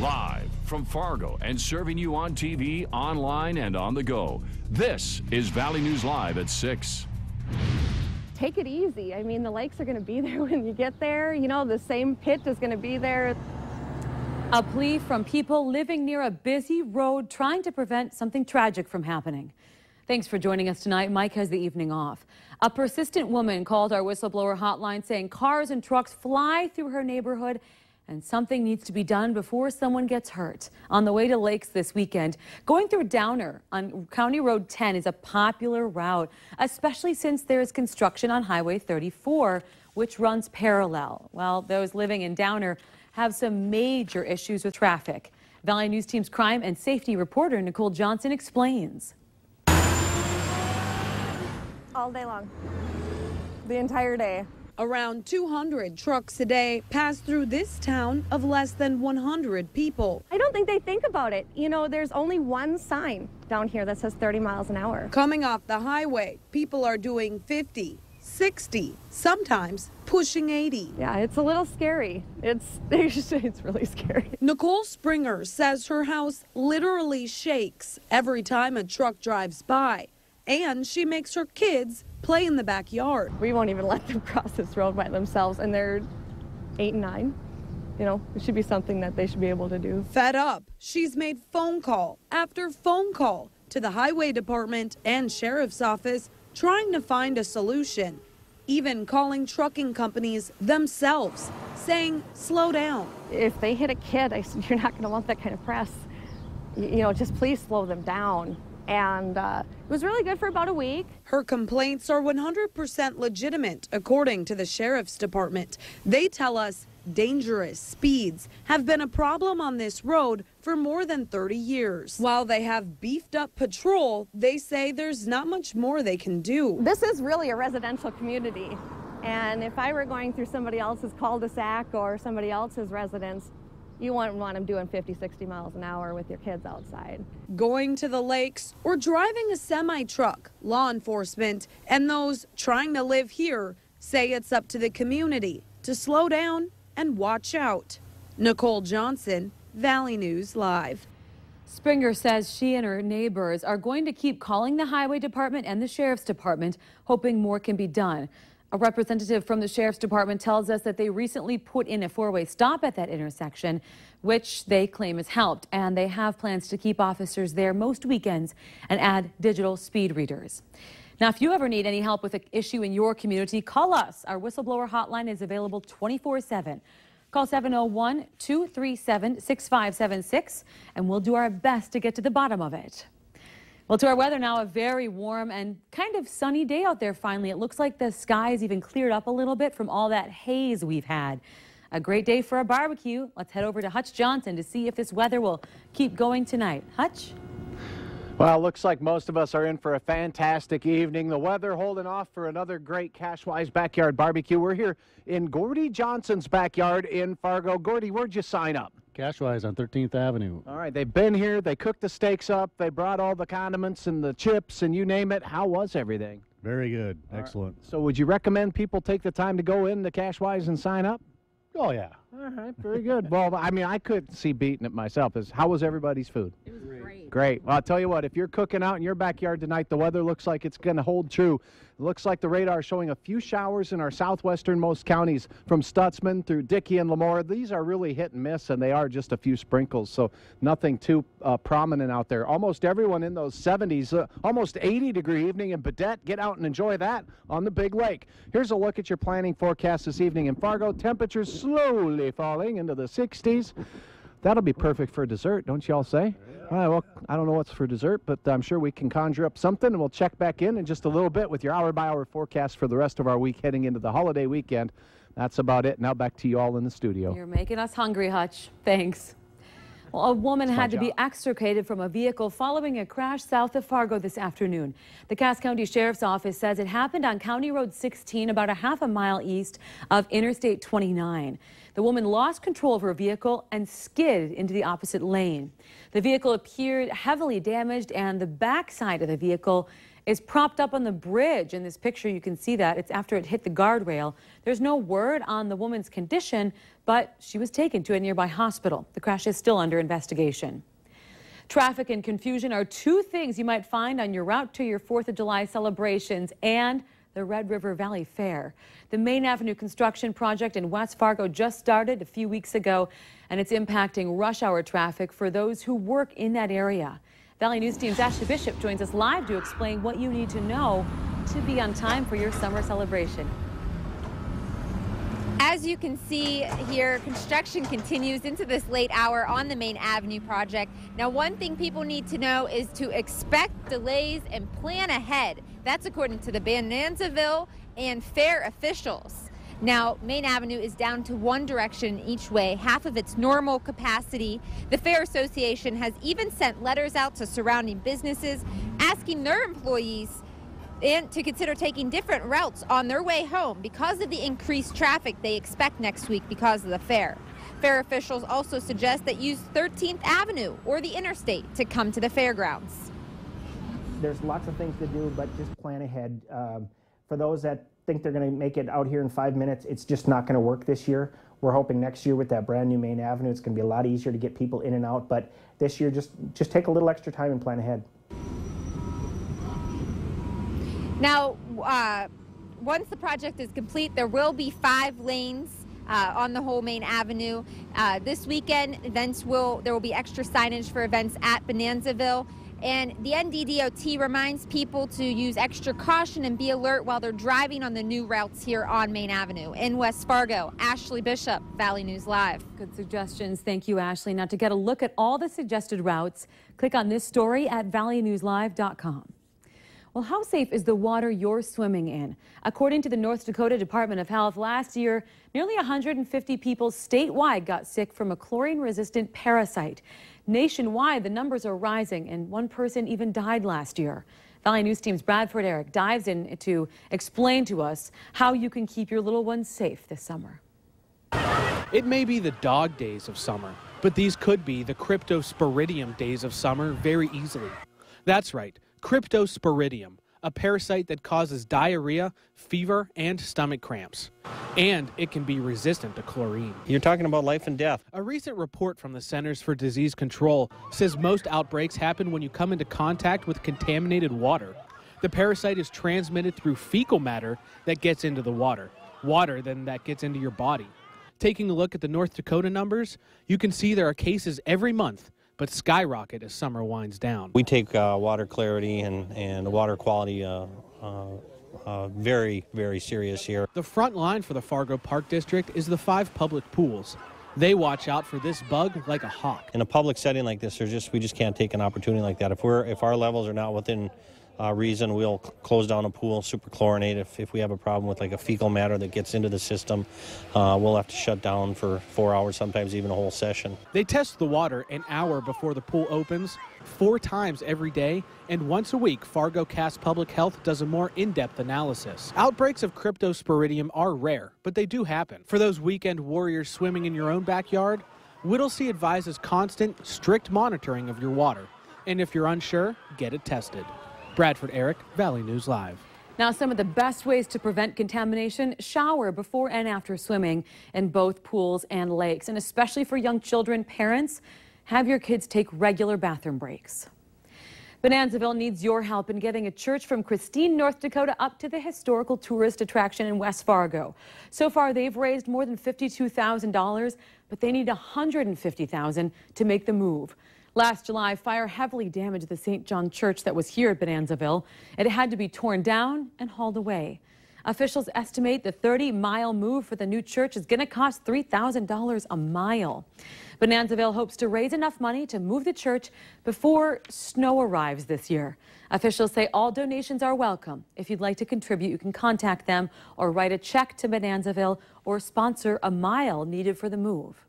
Live from Fargo and serving you on TV, online, and on the go. This is Valley News Live at 6. Take it easy. I mean, the lakes are going to be there when you get there. You know, the same pit is going to be there. A plea from people living near a busy road trying to prevent something tragic from happening. Thanks for joining us tonight. Mike has the evening off. A persistent woman called our whistleblower hotline saying cars and trucks fly through her neighborhood and something needs to be done before someone gets hurt. On the way to lakes this weekend, going through Downer on County Road 10 is a popular route, especially since there is construction on Highway 34, which runs parallel. Well, those living in Downer have some major issues with traffic. Valley News Team's crime and safety reporter Nicole Johnson explains. All day long, the entire day. Around 200 trucks a day pass through this town of less than 100 people. I don't think they think about it. You know, there's only one sign down here that says 30 miles an hour. Coming off the highway, people are doing 50, 60, sometimes pushing 80. Yeah, it's a little scary. It's really scary. Nicole Springer says her house literally shakes every time a truck drives by, and she makes her kids play in the backyard. We won't even let them cross this road by themselves, and they're 8 and 9. You know, it should be something that they should be able to do. Fed up, she's made phone call after phone call to the highway department and sheriff's office trying to find a solution, even calling trucking companies themselves, saying, slow down. If they hit a kid, I said, you're not going to want that kind of press. You know, just please slow them down. And it was really good for about a week. Her complaints are 100% legitimate, according to the sheriff's department. They tell us dangerous speeds have been a problem on this road for more than 30 years. While they have beefed up patrol, they say there's not much more they can do. This is really a residential community. And if I were going through somebody else's cul-de-sac or somebody else's residence, you wouldn't want them doing 50, 60 miles an hour with your kids outside. Going to the lakes or driving a semi-truck, law enforcement and those trying to live here say it's up to the community to slow down and watch out. Nicole Johnson, Valley News Live. Springer says she and her neighbors are going to keep calling the highway department and the sheriff's department, hoping more can be done. A representative from the sheriff's department tells us that they recently put in a four-way stop at that intersection, which they claim has helped, and they have plans to keep officers there most weekends and add digital speed readers. Now, if you ever need any help with an issue in your community, call us. Our whistleblower hotline is available 24/7. Call 701-237-6576, and we'll do our best to get to the bottom of it. Well, to our weather now, a very warm and kind of sunny day out there finally. It looks like the skies even cleared up a little bit from all that haze we've had. A great day for a barbecue. Let's head over to Hutch Johnson to see if this weather will keep going tonight. Hutch? Well, looks like most of us are in for a fantastic evening. The weather holding off for another great Cashwise backyard barbecue. We're here in Gordy Johnson's backyard in Fargo. Gordy, where'd you sign up? Cashwise on 13th Avenue. All right, they've been here. They cooked the steaks up. They brought all the condiments and the chips and you name it. How was everything? Very good. Excellent. So would you recommend people take the time to go in to Cashwise and sign up? Oh, yeah. All right, very good. Well, I mean, I could see beating it myself. How was everybody's food? It was great. Great. Well, I'll tell you what, if you're cooking out in your backyard tonight, the weather looks like it's going to hold true. It looks like the radar is showing a few showers in our southwesternmost counties from Stutzman through Dickey and Lemoore. These are really hit and miss, and they are just a few sprinkles, so nothing too prominent out there. Almost everyone in those 70s, almost 80-degree evening in Badette. Get out and enjoy that on the big lake. Here's a look at your planning forecast this evening in Fargo. Temperatures slowly falling into the 60s. That'll be perfect for dessert, don't you all say? All right, well, I don't know what's for dessert, but I'm sure we can conjure up something, and we'll check back in just a little bit with your hour-by-hour forecast for the rest of our week heading into the holiday weekend. That's about it. Now back to you all in the studio. You're making us hungry, Hutch. Thanks. Well, a woman had to be extricated from a vehicle following a crash south of Fargo this afternoon. The Cass County Sheriff's Office says it happened on County Road 16, about a half a mile east of Interstate 29. The woman lost control of her vehicle and skidded into the opposite lane. The vehicle appeared heavily damaged, and the back side of the vehicle is propped up on the bridge. In this picture, you can see that. It's after it hit the guardrail. There's no word on the woman's condition, but she was taken to a nearby hospital. The crash is still under investigation. Traffic and confusion are two things you might find on your route to your 4th of July celebrations and the Red River Valley Fair. The Main Avenue construction project in West Fargo just started a few weeks ago, and it's impacting rush hour traffic for those who work in that area. Valley News Team's Ashley Bishop joins us live to explain what you need to know to be on time for your summer celebration. As you can see here, construction continues into this late hour on the Main Avenue project. Now, one thing people need to know is to expect delays and plan ahead. That's according to the Bonanzaville and fair officials. Now, Main Avenue is down to one direction each way, half of its normal capacity. The Fair Association has even sent letters out to surrounding businesses asking their employees and to consider taking different routes on their way home because of the increased traffic they expect next week because of the fair. Fair officials also suggest that use 13th Avenue or the interstate to come to the fairgrounds. There's lots of things to do, but just plan ahead. For those that think they're going to make it out here in 5 minutes, it's just not going to work this year. We're hoping next year with that brand new Main Avenue, it's going to be a lot easier to get people in and out, but this year just take a little extra time and plan ahead. Now, once the project is complete, there will be 5 lanes on the whole Main Avenue. This weekend, there will be extra signage for events at Bonanzaville. And the NDDOT reminds people to use extra caution and be alert while they're driving on the new routes here on Main Avenue. In West Fargo, Ashley Bishop, Valley News Live. Good suggestions. Thank you, Ashley. Now, to get a look at all the suggested routes, click on this story at valleynewslive.com. Well, how safe is the water you're swimming in? According to the North Dakota Department of Health, last year, nearly 150 people statewide got sick from a chlorine-resistant parasite. Nationwide, the numbers are rising, and one person even died last year. Valley News Team's Bradford Eric dives in to explain to us how you can keep your little ones safe this summer. It may be the dog days of summer, but these could be the Cryptosporidium days of summer very easily. That's right. Cryptosporidium, a parasite that causes diarrhea, fever, and stomach cramps. And it can be resistant to chlorine. You're talking about life and death. A recent report from the Centers for Disease Control says most outbreaks happen when you come into contact with contaminated water. The parasite is transmitted through fecal matter that gets into the water. Water then that gets into your body. Taking a look at the North Dakota numbers, you can see there are cases every month, but skyrocket as summer winds down. We take water clarity and water quality very, very serious here. The front line for the Fargo Park District is the 5 public pools. They watch out for this bug like a hawk. In a public setting like this, we just can't take an opportunity like that. If our levels are not within reason, we'll close down a pool, superchlorinate. If we have a problem with like a fecal matter that gets into the system, we'll have to shut down for 4 hours, sometimes even a whole session. They test the water an hour before the pool opens, 4 times every day, and once a week, Fargo Cass Public Health does a more in-depth analysis. Outbreaks of Cryptosporidium are rare, but they do happen. For those weekend warriors swimming in your own backyard, Whittlesey advises constant, strict monitoring of your water. And if you're unsure, get it tested. Bradford Eric, Valley News Live. Now, some of the best ways to prevent contamination: shower before and after swimming in both pools and lakes. And especially for young children, parents, have your kids take regular bathroom breaks. Bonanzaville needs your help in getting a church from Christine, North Dakota up to the historical tourist attraction in West Fargo. So far, they've raised more than $52,000, but they need $150,000 to make the move. Last July, fire heavily damaged the St. John Church that was here at Bonanzaville. It had to be torn down and hauled away. Officials estimate the 30-mile move for the new church is going to cost $3,000 a mile. Bonanzaville hopes to raise enough money to move the church before snow arrives this year. Officials say all donations are welcome. If you'd like to contribute, you can contact them or write a check to Bonanzaville or sponsor a mile needed for the move.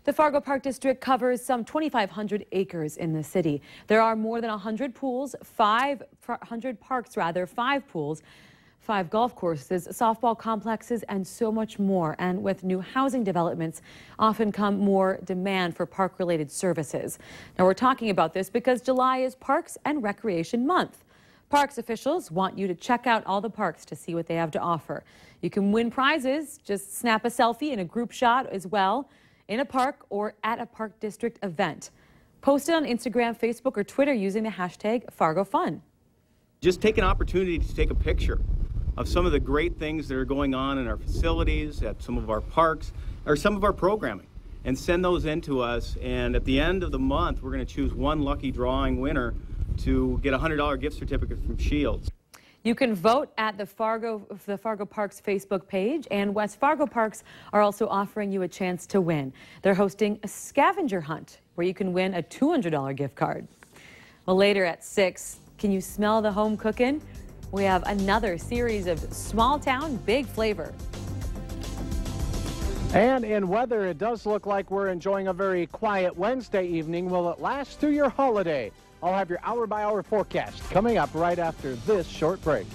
The Fargo Park District covers some 2,500 acres in the city. There are more than 100 pools, 500 parks rather, 5 pools, 5 golf courses, softball complexes, and so much more. And with new housing developments, often come more demand for park-related services. Now, we're talking about this because July is Parks and Recreation Month. Parks officials want you to check out all the parks to see what they have to offer. You can win prizes. Just snap a selfie and a group shot as well in a park or at a park district event. Post it on Instagram, Facebook, or Twitter using the hashtag FargoFun. Just take an opportunity to take a picture of some of the great things that are going on in our facilities, at some of our parks, or some of our programming, and send those in to us. And at the end of the month, we're going to choose one lucky drawing winner to get a $100 gift certificate from Shields. You can vote at the Fargo Parks Facebook page, and West Fargo Parks are also offering you a chance to win. They're hosting a scavenger hunt where you can win a $200 gift card. Well, later at 6, can you smell the home cooking? We have another series of small town, big flavor. And in weather, it does look like we're enjoying a very quiet Wednesday evening. Will it last through your holiday? I'll have your hour-by-hour forecast coming up right after this short break.